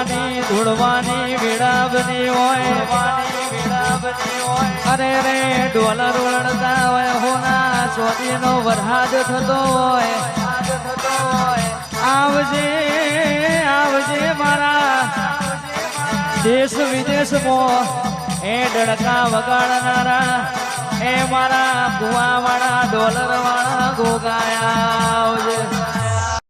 ધૂળવાની ધૂળવાની વિડાબની હોય અરે રે ડોલર વળતા હોય હોના ચોટીનો વરસાદ થતો હોય આવજે આવજે મારા દેશ વિદેશમાં એ ડડકા વગાડનારા એ મારા કુવા વાળા ડોલર વાળા ગોગાયા આવજે